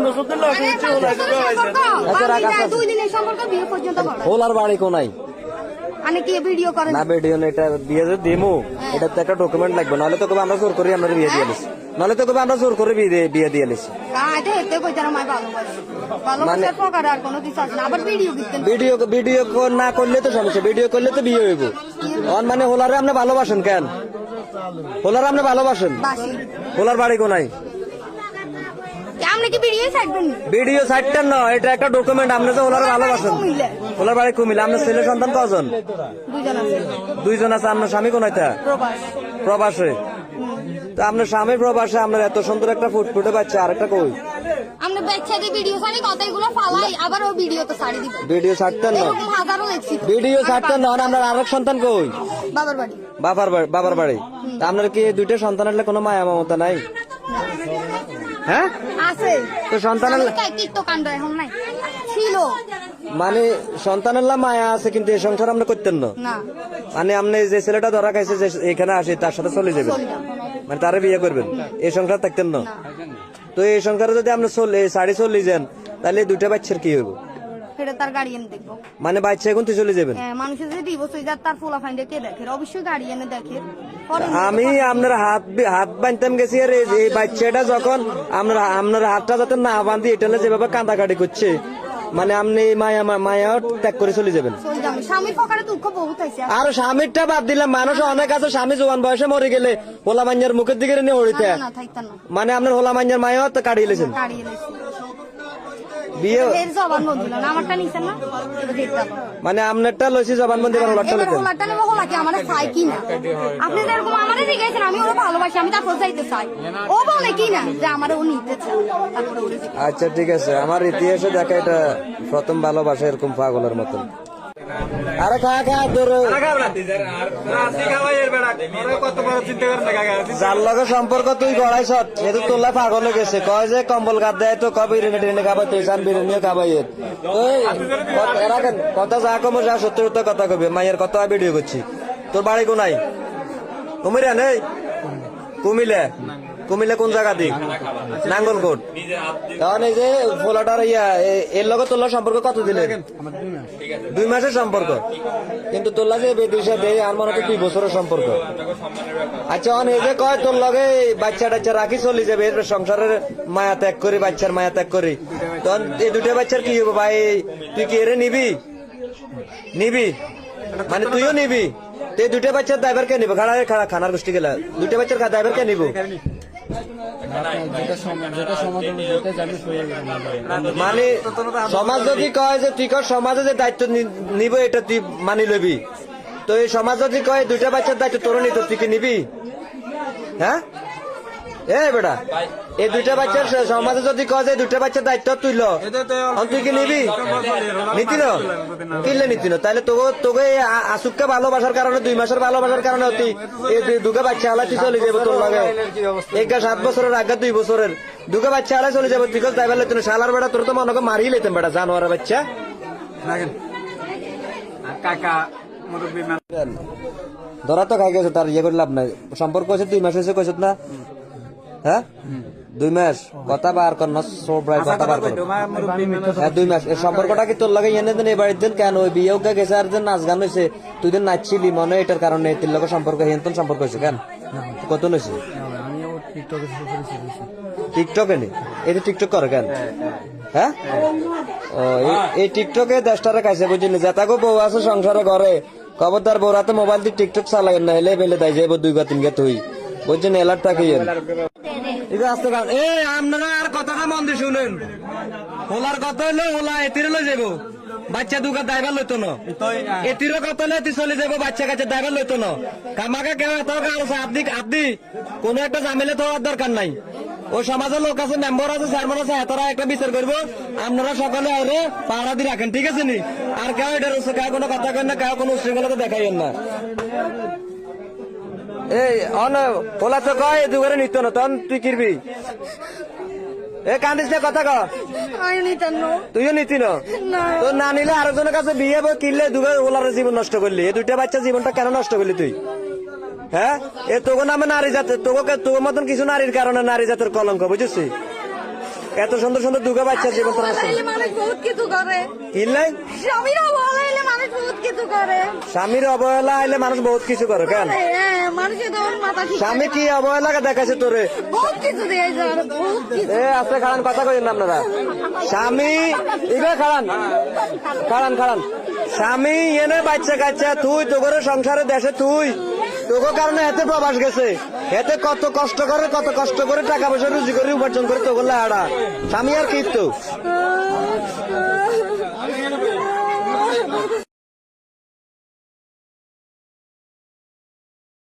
বছর ধরে লস হচ্ছে ওলার বাড়ি কোনাই মানে কি ভিডিও করেন না ভিডিও না এটা বিয়ে যে দেমো এটা তো একটা ডকুমেন্ট লাগবে নাহলে তো কবে আমরা জোর করে আমরা বিয়ে দিয়ে দিছি নাহলে তো কবে আমরা জোর করে বিয়ে দিয়ে দিছি এটা হেতে কই জানা মাই ভালোবাসি প্রকার আর কোনো কিছু আছে না আবার ভিডিও দিতেন ভিডিও না করলে তো সমস্যা ভিডিও করলে তো বিয়ে হইব অন মানে হোলারে আপনি ভালোবাসেন কেন হোলারে আপনি ভালোবাসেন হোলার বাড়ি কোনাই আপনি কি ভিডিও ছাড়বেন ভিডিও ছাড়তেন না এটা একটা ডকুমেন্ট আপনি যে হোলারে ভালোবাসেন হোলার বাড়ি কুমিল্লা আপনার ছেলে সন্তান কজন দুইজন আছে আপনার স্বামী কোনাইতা প্রবাসে তো আপনার স্বামী প্রবাসে আপনার এত সুন্দর একটা ফুটফুটে বাচ্চা আরেকটা কই আমরা বাচ্চাদের ভিডিও ছাড়ি কথাগুলো ফালাই আবার ও ভিডিও তো ছাড়ি দিব ভিডিও ছাড়তেন না হাজারও দেখছি ভিডিও ছাড়তেন না আপনার আরেক সন্তান কই বাবার বাড়ি বাবার বাড়ি তা আপনার কি দুইটা সন্তান হলে কোনো মায়া মমতা নাই হ্যাঁ আছে তো সন্তানের টিকটক কাণ্ড এখন নাই ছিল মানে সন্তানের মায়া আছে কিন্তু এই সংসার আমরা করতেন না মানে আপনি যে ছেলেটা ধরা খাইছে যে এখানে আসে তার সাথে চলে যাবেন মানে তারে বিয়ে করবেন এই সংসার থাকতেন না তো এই সংসারে যদি আপনি শাড়ি চলে যান তাহলে দুইটা বাচ্চার কি হইব সেটা তার গার্ডিয়ান দেখবো মানে বাচ্চা এখন তুই চলে যাবেন মানুষের যদি ডিভোর্স হয়ে যায় তার ফোলা ফাইন্ডে কে দেখে অবশ্যই গার্ডিয়ানে দেখে আমি আপনার হাত বাঁধতাম গেছি আর এই বাচ্চাটা যখন আপনার হাতটা যাতে না বাঁধি এটা যেভাবে কাঁদাকাটি করছে মানে আপনি মায়া ত্যাগ করে চলে যাবেন আর স্বামীরটা বাদ দিলাম মানুষ অনেক আছে স্বামী জোয়ান বয়সে মরে গেলে হোলা মাঞ্জার মুখের দিকে নিয়ে হড়িতে মানে আপনার হোলা মাঞ্জার মায়াও তো কাটিয়ে লেছেন বিয়ে মানে আপনারটা লইছি জবানবন্দি আচ্ছা ঠিক আছে আমার ইতিহাসে দেখা এটা প্রথম ভালোবাসা এরকম পাগলের মতন আরে যার লগে সম্পর্ক তুই গড়াইছ এতো তোলা পাগল গেছে কয় যে কম্বল গাদ দেয় তো কবে বিরিয়ানি টিরিয়ানি খাবার তুই চান বিরিয়ানিও খাবাই কথা যা কমো যা সত্যি সত্য কথা কবি মায়ের কত ভিডিও করছি তোর বাড়ি কোনাই কুমিরা নেই কুমিল্লা কোন জায়গা দিক নাঙ্গলকোট তখন এই যে ফোলাটার এর লগে তোর সম্পর্ক কত দিলে 2 মাসের সম্পর্ক কিন্তু তোলা যে বেদিশা দেয় আর মনে হয় 2 বছরের সম্পর্ক আচ্ছা এই যে কয় তোর লগে বাচ্চা টাচ্চা রাখি চলে যাবে সংসারের মায়া ত্যাগ করি বাচ্চার মায়া ত্যাগ করি তখন এই দুটা বাচ্চার কি হবো ভাই তুই কি এরে নিবি মানে তুইও নিবি এই দুটা বাচ্চার ড্রাইভার কে নিবো খাড়া খানার গোষ্ঠী গেলা দুটা বাচ্চার ড্রাইভার কে নিবো মানে সমাজ যদি কয় যে তুই সমাজে যে দায়িত্ব নিব এটা তুই মানি লবি তো এই সমাজ যদি কয় দুইটা বাচ্চার দায়িত্ব তোর নিত তুই কি নিবি হ্যাঁ বেটা এই দুইটা বাচ্চার সমাজে যদি কয় যে দুইটা বাচ্চার দায়িত্ব তুই তুই কি নিবি কিনলে নিতি না তাহলে তোকে আসুককে ভালোবাসার কারণে 2 মাসের ভালোবাসার কারণে তুই এই দুটো বাচ্চা হালা তুই চলে যাবো তোর লাগে 7 বছরের আগে 2 বছরের দুটো বাচ্চা হালা চলে যাবো তুই ড্রাইভার লেতেন শালার বেটা তোর তো মনে করে মারিয়ে লেতেন বেটা জানোয়ার বাচ্চা কাকা ধরা তো খাই গেছে তার ইয়ে করে লাভ নাই সম্পর্ক হয়েছে 2 মাস হয়েছে কইছত না হ্যাঁ 2 মাস কথা বার কর না কথা বার কর 2 মাস এই সম্পর্কটা কি তোর লাগে এনে দেন এই বাড়ির দিন কেন ওই বিয়েও গেছে আর নাচ গান হয়েছে তুই দিন নাচছিলি মনে এটার কারণে তোর লগে সম্পর্ক হেনতন সম্পর্ক হয়েছে কেন কত হয়েছে টিকটকে নেই এই টিকটক করে কেন হ্যাঁ এই টিকটকে 10টারে খাইছে বুঝলি যেতাগো বউ আছে সংসারে ঘরে খবরদার বউরাতে মোবাইল দিয়ে টিকটক চালাইন না হেলে বেলে তাই যাবো 2 বা 3 গে তুই বুঝছেন এলার টাকা আপনারা আর কথাটা মন দিয়ে শুনেন হোলার কথা হইলে হোলা এতিরে লই যাবো বাচ্চা দুগা ড্রাইভার লইতো না এতিরও কথা হলে এতি চলে যাবো বাচ্চা কাছে ড্রাইভার লইতো না কামাকা কেউ এত আপনি কোন একটা ঝামেলা তো দরকার নাই ও সমাজের লোক আছে মেম্বার আছে চেয়ারম্যান আছে এতরা একটা বিচার করবো আপনারা সকলে আরে পাহারা দিয়ে রাখেন ঠিক আছে নি আর কেউ এটা কেউ কোনো কথা কেন না কেউ কোনো উশৃঙ্খলতা দেখাইয়েন না এই ওলা তো কয় দুবারে নিত না তখন তুই কিরবি কান্দিস না কথা তুইও নিতি না তোর না নিলে আরেকজনের কাছে বিয়ে কিনলে দুবার ওলার জীবন নষ্ট করলি এই 2টা বাচ্চা জীবনটা কেন নষ্ট করলি তুই হ্যাঁ এ তোকে নামে নারী জাতের তোর মতন কিছু নারীর কারণে নারী জাতের কলঙ্ক বুঝেছি এত সুন্দর সুন্দর দুগা বাচ্চা জীবন তোর আছে হইলে মানুষ বহুত কিছু করে ইল্লাই স্বামীর অবহেলা হইলে মানুষ বহুত কিছু করে স্বামীর অবহেলা আইলে মানুষ বহুত কিছু করে কেন হ্যাঁ মানুষের তখন মাথা ঠিক স্বামী কি অবহেলাকে দেখাচ্ছে তোরে বহুত কিছু দিয়ে যায় বহুত কিছু এ আজকে খারান কথা কইেন না আপনারা স্বামী এগুলো খারান খারান খারান স্বামী এনে বাচ্চা কাচ্চা তুই তোর সংসারে দেশে তুই তোকে কারণে এতে প্রবাস গেছে এতে কত কষ্ট করে টাকা পয়সা রুজি করে উপার্জন করে তোকে লাড়া স্বামী আর কি তো